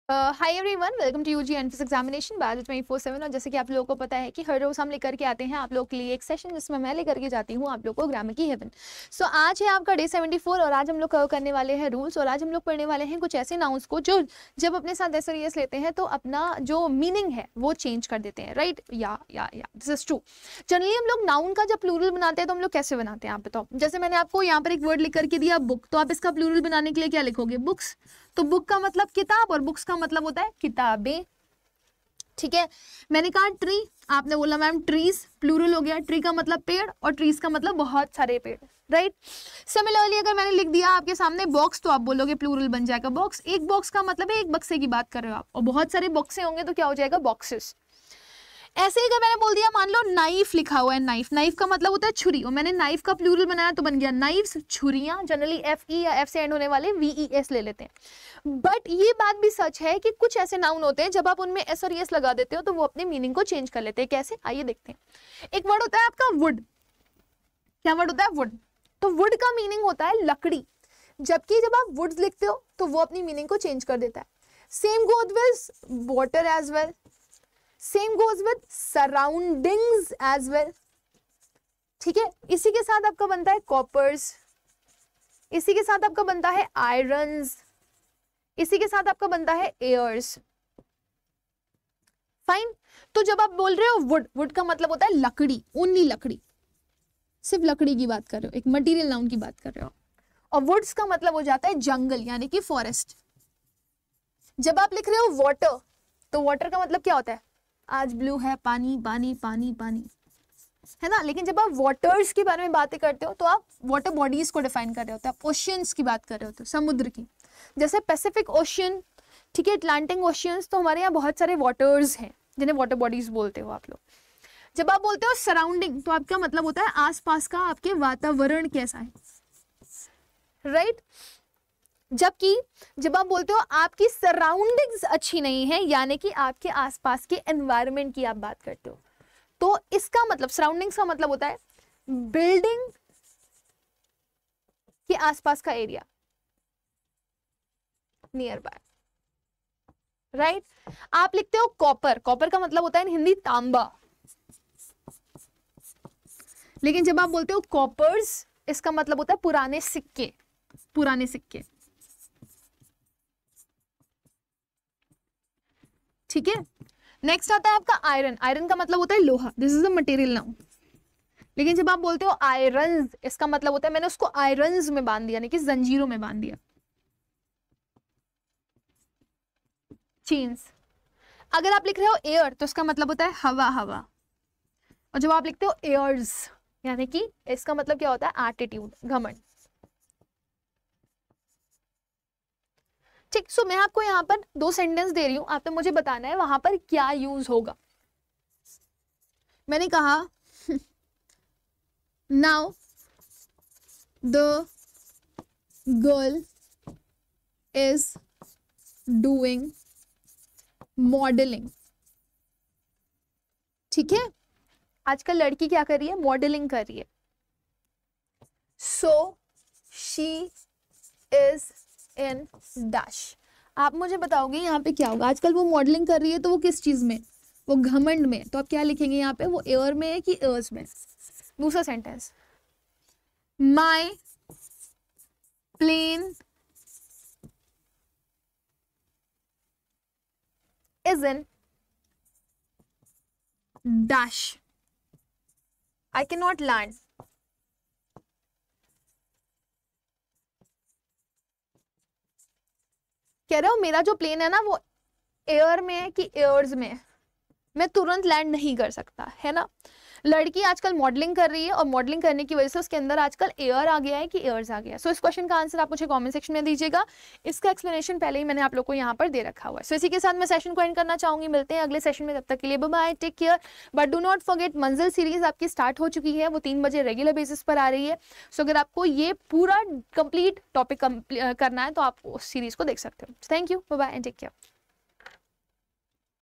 Hi everyone, welcome to UG entrance examination batch 24/7। और जैसे कि आप लोगों को पता है कि हर रोज हम लेकर के आते हैं आप लोगों के लिए एक सेशन जिसमें मैं लेकर के जाती हूँ आप लोगों को ग्रामर की हेवन। सो आज है आपका डे 74 और आज हम लोग कवर करने वाले हैं रूल्स। और आज हम लोग पढ़ने वाले हैं कुछ ऐसे नाउन्स को जो जब अपने साथ एसरियस लेते हैं तो अपना जो मीनिंग है वो चेंज कर देते हैं, राइट? या दिस इज ट्रू। जनरली हम लोग नाउन का जब प्लूरल बनाते हैं तो हम लोग कैसे बनाते हैं आप बताओ। जैसे मैंने आपको यहाँ पर एक वर्ड लिख करके दिया बुक, तो आप इसका प्लूरल बनाने के लिए क्या लिखोगे? बुक्स। तो बुक का मतलब किताब और बुक्स का मतलब होता है किताबें, ठीक है। मैंने कहा ट्री, आपने बोला मैम ट्रीज, प्लूरल हो गया। ट्री का मतलब पेड़ और ट्रीज का मतलब बहुत सारे पेड़, राइट। सिमिलरली अगर मैंने लिख दिया आपके सामने बॉक्स तो आप बोलोगे प्लूरल बन जाएगा बॉक्स। एक बॉक्स का मतलब है एक बक्से की बात कर रहे हो आप, और बहुत सारे बॉक्से होंगे तो क्या हो जाएगा? बॉक्सेस। ऐसे ही अगर मैंने बोल दिया मान लो नाइफ लिखा हुआ है, नाइफ, नाइफ का मतलब होता है छुरी, और मैंने नाइफ का प्लूरल बनाया तो बन गया नाइफ्स, छुरियां। जनरली एफ ई या एफ से एंड होने वाले VES ले लेते हैं। बट ये बात भी सच है कि कुछ ऐसे नाउन होते हैं जब आप उनमें एस और एस लगा देते हो तो वो अपने मीनिंग को चेंज कर लेते हैं। कैसे? आइए देखते हैं। एक वर्ड होता है आपका वुड। क्या वर्ड होता है? वुड। तो वुड का मीनिंग होता है लकड़ी, जबकि जब आप वुड्स लिखते हो तो वो अपनी मीनिंग को चेंज कर देता है। Same goes with water as well, same goes with surroundings as well, ठीक है। इसी के साथ आपका बनता है कॉपर्स, इसी के साथ आपका बनता है आयरन्स, इसी के साथ आपका बनता है एयर्स। फाइन। तो जब आप बोल रहे हो वुड, वुड का मतलब होता है लकड़ी, ओनली लकड़ी, सिर्फ लकड़ी की बात कर रहे हो, एक मटेरियल नाउन की बात कर रहे हो। और वुड्स का मतलब हो जाता है जंगल यानी कि फॉरेस्ट। जब आप लिख रहे हो वाटर तो वाटर का मतलब क्या होता है? आज ब्लू है, पानी पानी पानी पानी, है ना। लेकिन जब आप वाटर्स के बारे में बातें करते हो तो आप वाटर बॉडीज को डिफाइन कर रहे होते हो, आप ओशियंस की बात कर रहे होते हो, समुद्र की। जैसे पैसिफिक ओशियन, ठीक है, अटलांटिक ओशियंस, तो हमारे यहाँ बहुत सारे वाटर्स हैं जिन्हें वाटर बॉडीज बोलते हो आप लोग। जब आप बोलते हो सराउंडिंग तो आपका मतलब होता है आसपास का आपके वातावरण कैसा है, राइट। जबकि जब आप बोलते हो आपकी सराउंडिंग्स अच्छी नहीं है, यानी कि आपके आसपास के एनवायरनमेंट की आप बात करते हो, तो इसका मतलब सराउंडिंग्स का मतलब होता है बिल्डिंग के आसपास का एरिया, नियर बाय, राइट। आप लिखते हो कॉपर, कॉपर का मतलब होता है इन हिंदी तांबा, लेकिन जब आप बोलते हो कॉपर्स इसका मतलब होता है पुराने सिक्के, पुराने सिक्के, ठीक है। नेक्स्ट आता है आपका आयरन। आयरन का मतलब होता है लोहा, this is a material noun. लेकिन जब आप बोलते हो आयरन्स इसका मतलब होता है मैंने उसको आयरन्स में बांध दिया, यानी कि जंजीरों में बांध दिया, चेन्स। अगर आप लिख रहे हो एयर तो इसका मतलब होता है हवा, हवा। और जब आप लिखते हो एयर्स यानी कि इसका मतलब क्या होता है? एटीट्यूड, घमंड, ठीक। सो मैं आपको यहाँ पर 2 सेंटेंस दे रही हूं, आपने मुझे बताना है वहां पर क्या यूज होगा। मैंने कहा now the girl is doing modelling, ठीक है। आजकल लड़की क्या कर रही है? मॉडलिंग कर रही है। So she is in dash. आप मुझे बताओगे यहाँ पे क्या होगा? आजकल वो मॉडलिंग कर रही है तो वो किस चीज में? वो घमंड में। तो आप क्या लिखेंगे यहाँ पे? वो एयर में है कि एयर्स में? दूसरा sentence, my plane is in dash, I can not land. कह रहे हो मेरा जो प्लेन है ना वो एयर में है कि एयर्स में है, मैं तुरंत लैंड नहीं कर सकता, है ना। लड़की आजकल मॉडलिंग कर रही है और मॉडलिंग करने की वजह से उसके अंदर आजकल एयर आ गया है कि एयर्स आ गया है। सो इस क्वेश्चन का आंसर आप मुझे कमेंट सेक्शन में दीजिएगा। इसका एक्सप्लेनेशन पहले ही मैंने आप लोग को यहाँ पर दे रखा हुआ है। सो इसी के साथ मैं सेशन को एंड करना चाहूंगी। मिलते हैं अगले सेशन में, तब तक के लिए bye bye, take care. But do not forget Manzil series आपकी स्टार्ट हो चुकी है, वो 3 बजे रेगुलर बेसिस पर आ रही है। सो अगर आपको ये पूरा कंप्लीट टॉपिक करना है तो आप उस सीरीज को देख सकते हो। Thank you, bye bye and take care.